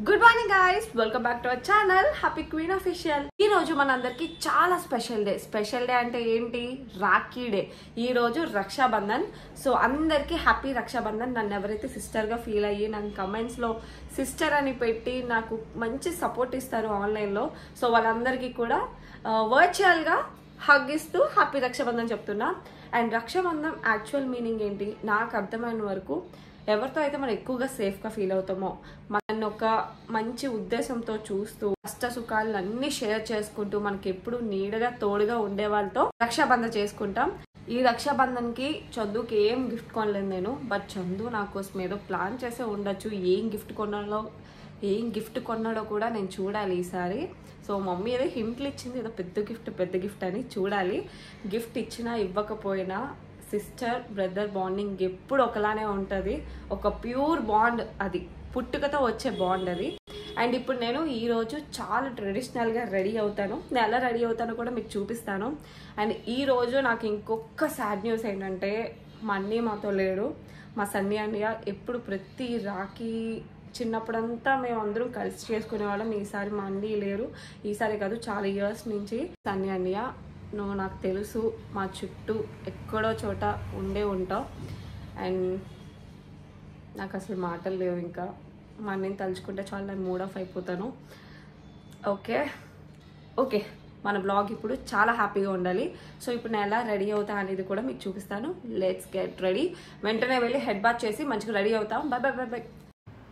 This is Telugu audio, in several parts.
Good morning guys, welcome back to our channel happy queen official. ఈ రోజు మనందరికి చాలా స్పెషల్ డే అంటే ఏంటి? రాఖీ డే. ఈ రోజు రక్షాబంధన్. సో అందరికి హ్యాపీ రక్షాబంధన్. నన్ను ఎవరైతే సిస్టర్ గా ఫీల్ అయ్యి నాకు కమెంట్స్ లో సిస్టర్ అని పెట్టి నాకు మంచి సపోర్ట్ ఇస్తారు ఆన్లైన్ లో, సో వాళ్ళందరికీ కూడా వర్చువల్ గా హగ్ ఇస్తూ హ్యాపీ రక్షాబంధన్ చెప్తున్నా. అండ్ రక్షాబంధన్ యాక్చువల్ మీనింగ్ ఏంటి నాకు అర్థమైన వరకు, ఎవరితో అయితే మనం ఎక్కువగా సేఫ్గా ఫీల్ అవుతామో, మన ఒక మంచి ఉద్దేశంతో చూస్తూ కష్ట సుఖాలను అన్ని షేర్ చేసుకుంటూ మనకి ఎప్పుడు నీడగా తోడుగా ఉండే వాళ్ళతో రక్షాబంధన్ చేసుకుంటాం. ఈ రక్షాబంధన్కి చందుకి ఏం గిఫ్ట్ కొనలేదు నేను, బట్ చందు నా కోసం ఏదో ప్లాన్ చేసే ఉండొచ్చు. ఏం గిఫ్ట్ కొన్నాడో కూడా నేను చూడాలి ఈసారి. సో మమ్మీ ఏదో హింట్లు ఇచ్చింది, ఏదో పెద్ద గిఫ్ట్ అని చూడాలి. గిఫ్ట్ ఇచ్చినా ఇవ్వకపోయినా సిస్టర్ బ్రదర్ బాండింగ్ ఎప్పుడు ఒకలానే ఉంటుంది. ఒక ప్యూర్ బాండ్, అది పుట్టుకతో వచ్చే బాండ్ అది. అండ్ ఇప్పుడు నేను ఈరోజు చాలా ట్రెడిషనల్గా రెడీ అవుతాను. నేను ఎలా రెడీ అవుతానో కూడా మీకు చూపిస్తాను. అండ్ ఈరోజు నాకు ఇంకొక సాడ్ న్యూస్ ఏంటంటే, మా అన్నయ్య మాతో లేడు. మా సన్నీ అన్నయ్య ఎప్పుడు ప్రతి రాఖీ చిన్నప్పుడంతా మేము అందరం కలిసి చేసుకునేవాళ్ళం. ఈసారి మా అన్నయ్య లేరు. ఈసారి కాదు, చాలా ఇయర్స్ నుంచి. సన్నీ అన్నయ్య నువ్వు నాకు తెలుసు, మా చుట్టూ ఎక్కడో చోట ఉంటావు. అండ్ నాకు అసలు మాటలు లేవు. ఇంకా మా అన్నయ్యని తలుచుకుంటే చాలా నేను మూడ్ ఆఫ్ అయిపోతాను. ఓకే మన బ్లాగ్ ఇప్పుడు చాలా హ్యాపీగా ఉండాలి. సో ఇప్పుడు నేను ఎలా రెడీ అవుతా అనేది కూడా మీకు చూపిస్తాను. Let's get ready. వెంటనే వెళ్ళి హెడ్ బాత్ చేసి మంచిగా రెడీ అవుతాం. బై.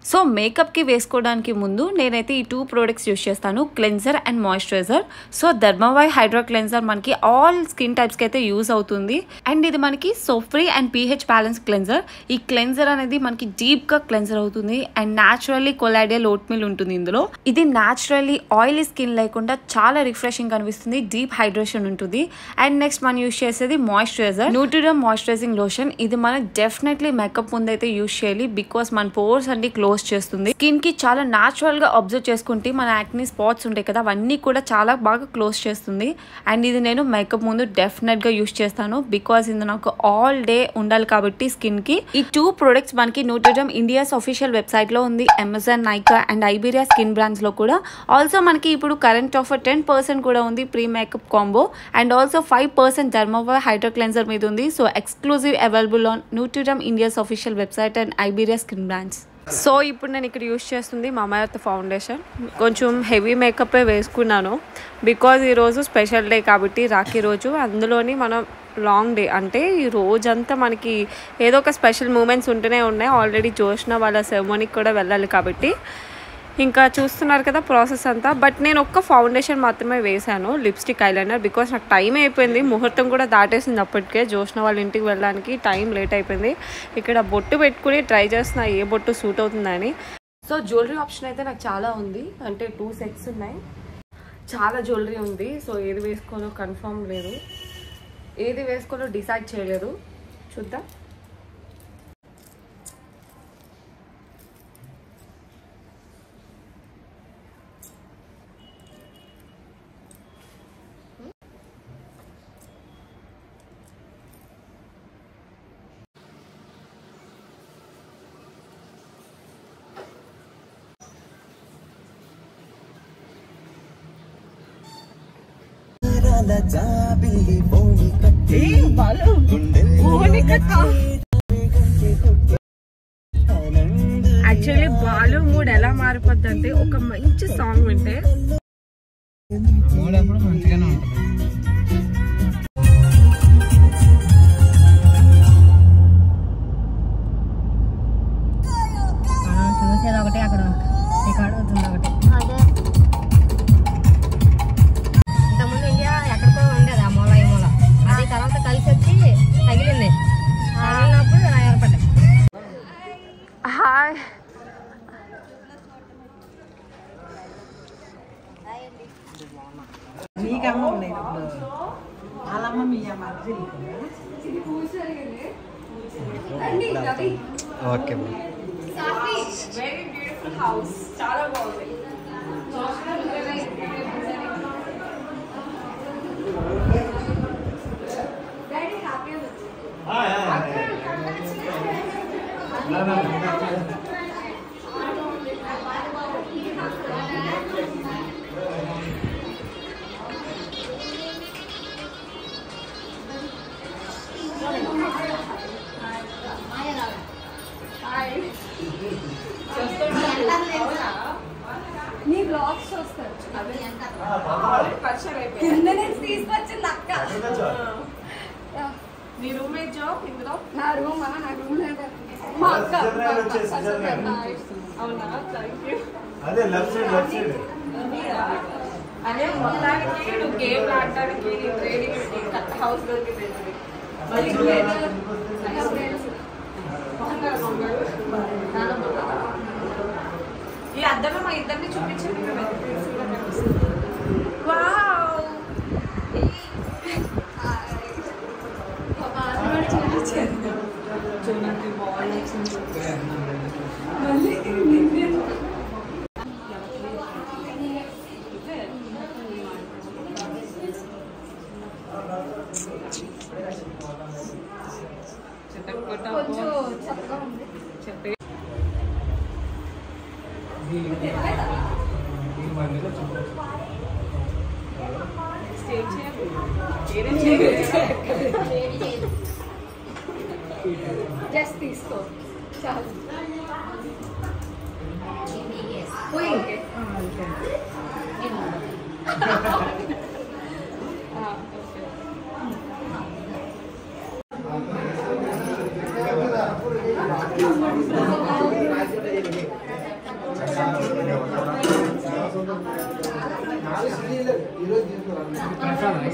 సో మేకప్కి వేసుకోవడానికి ముందు నేనైతే ఈ 2 ప్రోడక్ట్స్ యూస్ చేస్తాను, క్లెన్జర్ అండ్ మాయిశ్చరైజర్. సో ధర్మవాయ్ హైడ్రా క్లెన్జర్ మనకి ఆల్ స్కిన్ టైప్స్కి అయితే యూజ్ అవుతుంది. అండ్ ఇది మనకి soap free and pH balance cleanser. ఈ క్లెన్జర్ అనేది మనకి డీప్గా క్లెన్జర్ అవుతుంది. And naturally colloidal oatmeal ఉంటుంది ఇందులో. ఇది న్యాచురల్లీ ఆయిలీ స్కిన్ లేకుండా చాలా రిఫ్రెషింగ్ అనిపిస్తుంది, డీప్ హైడ్రేషన్ ఉంటుంది. అండ్ నెక్స్ట్ మనం యూస్ చేసేది మాయిశ్చరైజర్, న్యూట్రిడమ్ మాయిశ్చరైజింగ్ లోషన్. ఇది మనం డెఫినెట్లీ మేకప్ ముందు అయితే యూస్ చేయాలి, బికాస్ మన పోర్స్ అన్ని క్లోజ్ చేస్తుంది. స్కిన్ కి చాలా న్యాచురల్ గా అబ్జర్వ్ చేసుకుంటే మన యాక్నీ స్పాట్స్ ఉంటాయి కదా, అవన్నీ కూడా చాలా బాగా క్లోజ్ చేస్తుంది. అండ్ ఇది నేను మేకప్ ముందు డెఫినెట్ గా యూస్ చేస్తాను, బికాస్ ఇది నాకు ఆల్ డే ఉండాలి కాబట్టి స్కిన్ కి. ఈ 2 ప్రొడక్ట్స్ మనకి న్యూట్రిడమ్ ఇండియాస్ అఫీషియల్ వెబ్సైట్ లో ఉంది, అమెజాన్, నైకా అండ్ ఐబీరియా స్కిన్ బ్రాండ్స్ లో కూడా. ఆల్సో మనకి ఇప్పుడు కరెంట్ ఆఫర్ 10% కూడా ఉంది pre makeup combo. And also 5% ధర్మవాయ్ హైడ్రా క్లెన్జర్ మీద ఉంది. సో ఎక్స్క్లూజివ్ అవైలబుల్ ఆన్ న్యూట్రిడమ్ ఇండియాస్ అఫీషియల్ వెబ్సైట్ అండ్ ఐబీరియా స్కిన్ బ్రాండ్స్. సో ఇప్పుడు నేను ఇక్కడ యూస్ చేస్తుంది మామాయర్త్ ఫౌండేషన్. కొంచెం హెవీ మేకప్ వేసుకున్నాను, బికాజ్ ఈరోజు స్పెషల్ డే కాబట్టి రాఖీ రోజు. అందులోని మనం లాంగ్ డే అంటే ఈ రోజంతా మనకి ఏదో ఒక స్పెషల్ మూమెంట్స్ ఉంటూనే ఉన్నాయి. ఆల్రెడీ జోష్న వాళ్ళ సెరమోనీకి కూడా వెళ్ళాలి కాబట్టి ఇంకా చూస్తున్నారు కదా ప్రాసెస్ అంతా. బట్ నేను ఒక్క ఫౌండేషన్ మాత్రమే వేసాను, లిప్స్టిక్ ఐలైనర్, బికాస్ నాకు టైం అయిపోయింది. ముహూర్తం కూడా దాటేసింది అప్పటికే. జోష్న వాళ్ళ ఇంటికి వెళ్ళడానికి టైం లేట్ అయిపోయింది. ఇక్కడ బొట్టు పెట్టుకుని ట్రై చేస్తున్నా ఏ బొట్టు సూట్ అవుతుందని. సో జ్యువెలరీ ఆప్షన్ అయితే నాకు చాలా ఉంది, అంటే 2 సెట్స్ ఉన్నాయి, చాలా జ్యువెలరీ ఉంది. సో ఏది వేసుకోవాలో కన్ఫర్మ్ లేదు, ఏది వేసుకోవాలో డిసైడ్ చేయలేదు. చూద్దాం. యాక్చువల్లీ బాలు మూడ్ ఎలా మారిపోద్ది అంటే, ఒక మంచి సాంగ్ వింటే మంచిగానే ఉంటుంది. చూసేది ఒకటి, అక్కడ ఇక్కడ అవుతుంది ఒకటి. ఇంతకుముందు ఇండియా ఎక్కడికో ఉండేది, ఆ మూల ఈ మూల. అది తర్వాత కలిసి వచ్చి తగిలింది, తగిలినప్పుడు నా ఏర్పడ్డా. Hi, okay. Very beautiful house, చాలా బాగుంది. బ్లాగ్స్ చూస్తారు. అదే పరిచయం అయిపోయింది. తీసుకొచ్చింది అక్క. నీ రూమ్మేట్ జాబ్ ఇందులో? నా రూమ్ లేదు. మా అక్క అవునా? Thank you. అదే మొత్తానికి నువ్వు గేమ్ ఆడటానికి నీ ట్రైనింగ్ కట్ట హౌస్ దొరికింది. ఈ అద్దమే మా ఇద్దరిని చూపించండి. చూడండి జస్ట్ తీసుకో చాలు.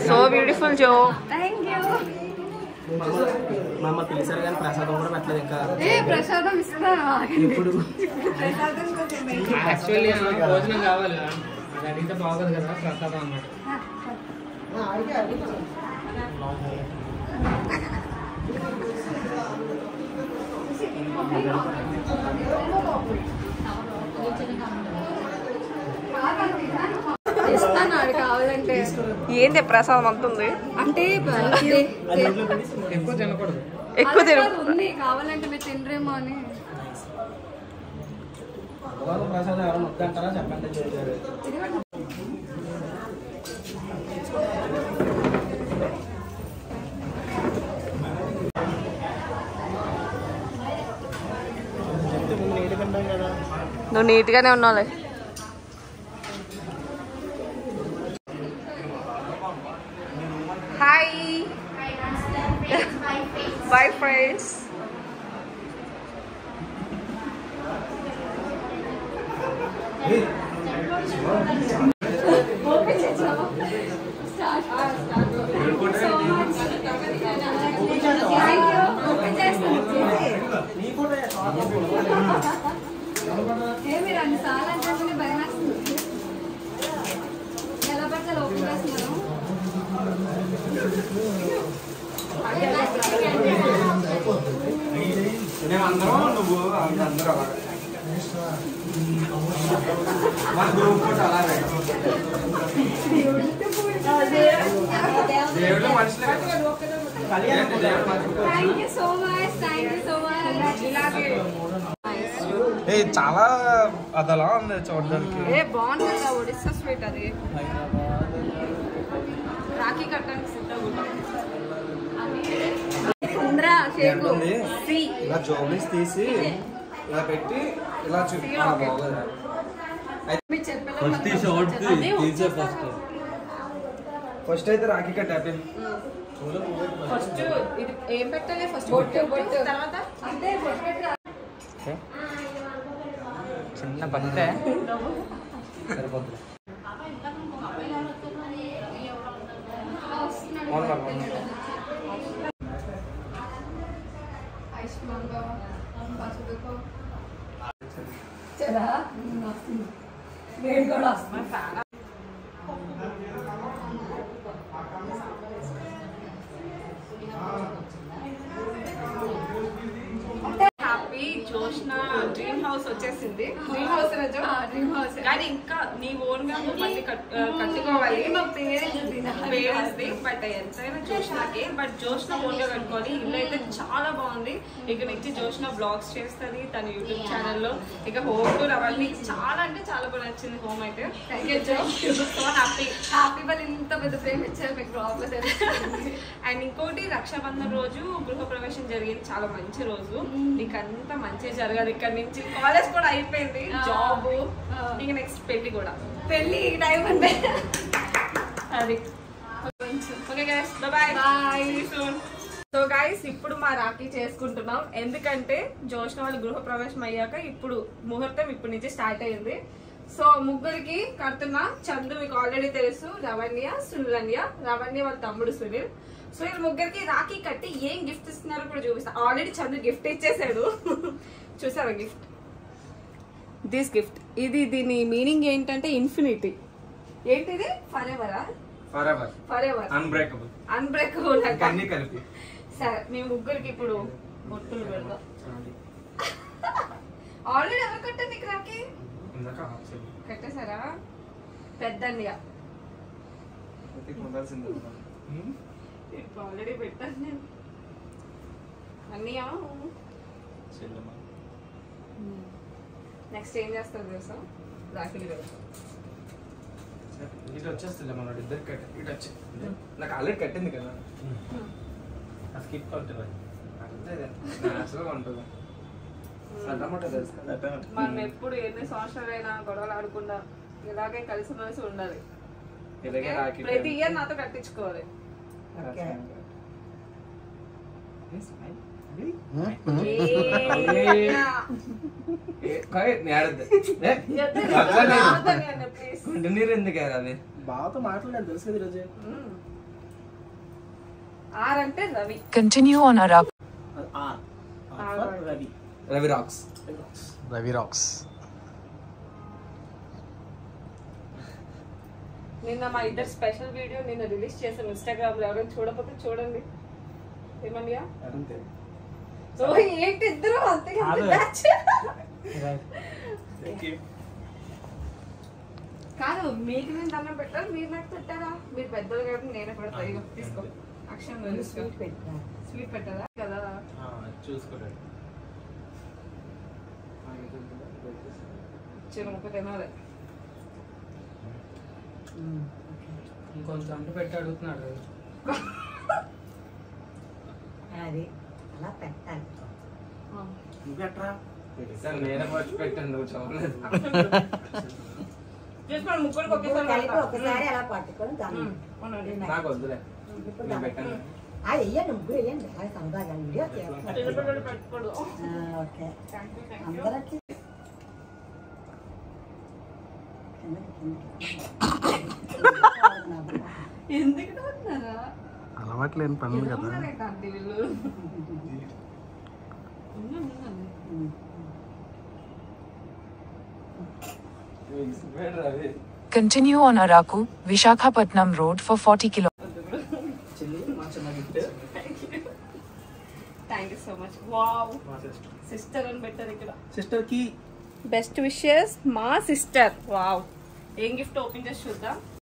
సో బ్యూటిఫుల్ జో. Thank you. మా అమ్మ పిలిచారు కానీ ప్రసాదం కూడా పెట్టలేదు ఇంకా. ప్రసాదం ఇస్తాను ఇప్పుడు. యాక్చువల్లీ భోజనం కావాలి, అది అడిగితే బాగోదు కదా ప్రసాదం అన్నమాట. ఇస్తాను అది కావాలంటే. ఏంది ప్రసాదం అంతుంది అంటే ఎక్కువ తినకూడదు, ఎక్కువ తిన ఉంది కావాలంటే మీరు తినరేమో అని. ప్రసాదం ఎవరైనా వద్దంటారా చెప్పండి. నువ్వు నీట్గానే ఉన్నావులే. Hi bye friends. మీరు అన్నిసార్లు అంటే భయం వేస్తుంది. ఎలా పడితే ఓపెన్ చేస్తున్నాను. మేమందరం నువ్వు అందరూ మన గ్రూప్ ఫోటో అలాగే దేవుడు మనుషులే. Thank you so much. Thank you so much. ఇలాగే చాలా అదలా ఉంది చూడడానికి. బాగుంది కదా ఒడిస్సా స్వీట్. అది రాఖీ కట్టడానికి సిద్ధంగా ఇలా జోబీస్ తీసి ఇలా పెట్టి ఇలా ఫస్ట్ అయితే రాఖీ కట్ హ్యాపీ. ఫస్ట్ ఇది ఏం పెట్టాలి? ఫస్ట్ బొట్టు తర్వాత అంటే చిన్న పత్తే సరిపోతుంది. నేను కూడా వస్తున్నా. హ్యాపీ జోష్న డ్రీమ్ హౌస్ వచ్చేసింది. డ్రీమ్ హౌస్ డ్రీమ్ హౌస్ కానీ ఇంకా నీ ఓన్ గా మళ్ళీ కట్టుకోవాలి. పేరెంట్స్ది బట్ ఎంతైనా జోష్నకే. బట్ జోష్న ఓన్ గా కట్టుకోవాలి. ఇల్లు అయితే చాలా బాగుంది. ఇక నుంచి జోష్న బ్లాగ్స్ చేస్తుంది తన యూట్యూబ్ ఛానల్లో. ఇక హోమ్ టూర్ అవన్నీ చాలా అంటే చాలా బాగా నచ్చింది హోమ్ అయితే. సో హ్యాపీ హ్యాపీ వాళ్ళు ఇంత పెద్ద ప్రేమ ఇచ్చారు మీకు ప్రాబ్లమ్. అండ్ ఇంకోటి రక్షాబంధన్ రోజు గృహప్రవేశం జరిగింది. చాలా మంచి రోజు. నీకు అంతా మంచిగా జరగాలి. ఇక్కడ నుంచి కాలేజ్ కూడా అయిపోయింది. జాబ్ ఇంక నెక్స్ట్ పెళ్లి కూడా పెళ్లి టైం అంటే అది okay guys bye bye so guys ఇప్పుడు మా రాఖీ చేసుకుంటున్నాం ఎందుకంటే జోష్న వాళ్ళ గృహప్రవేశం అయ్యాక ఇప్పుడు ముహూర్తం ఇప్పటి నుంచి స్టార్ట్ అయింది సో ముగ్గురికి కడుతున్నా చందు మీకు ఆల్రెడీ తెలుసు రవణ్య సునీల్ రవణ్య వాళ్ళ తమ్ముడు సునీల్ సో వీళ్ళు ముగ్గురికి రాఖీ కట్టి ఏం గిఫ్ట్ ఇస్తున్నారో కూడా చూపిస్తా ఆల్రెడీ చందు గిఫ్ట్ ఇచ్చేసాడు చూసారా గిఫ్ట్ దిస్ గిఫ్ట్ ఇది దీని మీనింగ్ ఏంటంటే ఇన్ఫినిటీ ఏంటిది ఫరెవరా ఫరెవర్ అన్బ్రేకబుల్ కలిపి సరే మీ ముగ్గురికి ఇప్పుడు బొట్టులు పెడదాం ఆల్రెడీ ఎవరు కట్టారు నీకు రాఖీ కట్టేసారా పెద్దన్నయ్య ఆల్రెడీ పెట్టాను నేను అన్నయ్య నెక్స్ట్ ఏం చేస్తారు తెలుసా రాఖీలు పెడతాం ఇటు వచ్చేస్తుంది మన ఇద్దరు ఇటు వచ్చి నాకు ఆల్రెడీ కట్టింది కదా స్కిప్ అవుతుంది ఉంటుంది మనం ఎప్పుడు ఎన్ని సంవత్సరాలైనా గొడవలు ఆడకుండా ఇలాగే కలిసిమెలిసి ఉండాలి ప్రతి ఇయర్ నాతో కట్టించుకోవాలి నీరు ఎందుకు అది బావతో మాట్లాడాలి తెలుసు కదా ఈరోజు ఆర్ అంటే Ravi continue on Ravi rocks నిన్న మా ఇద్దరు స్పెషల్ వీడియో నిన్న రిలీజ్ చేసాం ఇన్స్టాగ్రామ్ లో ఎవరైనా చూడకపోతే చూడండి ఏమన్నా ఏంటి ఇద్దరు అంతే కాదు మీకు నేను దండం పెట్టారు మీరు నాకు పెట్టారా మీరు పెద్దలు కాబట్టి నేనే పెడతా ఇక తీసుకో అక్షరం స్వీట్ పెట్టారా కదా చూసుకోండి చిన్న తినాలి ఇంకొంచెం అంటు పెట్టి అడుగుతున్నాడు అది అలా పెట్టాలి నువ్వు పెట్టరా సార్ నేనే వచ్చి పెట్టాను నువ్వు చూడలేదు ముగ్గురికి ఒకేసారి ఒకసారి అలా పట్టుకొని నాకు వద్దులే నేను పెట్టాను అది వెయ్యండి ముగ్గురు వెయ్యండి అది సరదాగా వీడియో పెట్టుకోడు ఓకే అందరికి ఎందుకు నవ్వుతున్నారా? అలవాట్లేని పనులు కదా ఏమన్నారే కాంతి వీళ్ళు? Continue on Araku, Vishakhapatnam Road for 40 km. Thank you so much. Wow sister అని పెట్టారు ఇక్కడ. సిస్టర్ కి బెస్ట్ విషెస్ మా సిస్టర్. వావ్ ఏం గిఫ్ట్ ఓపెన్ చేసి చూద్దాం.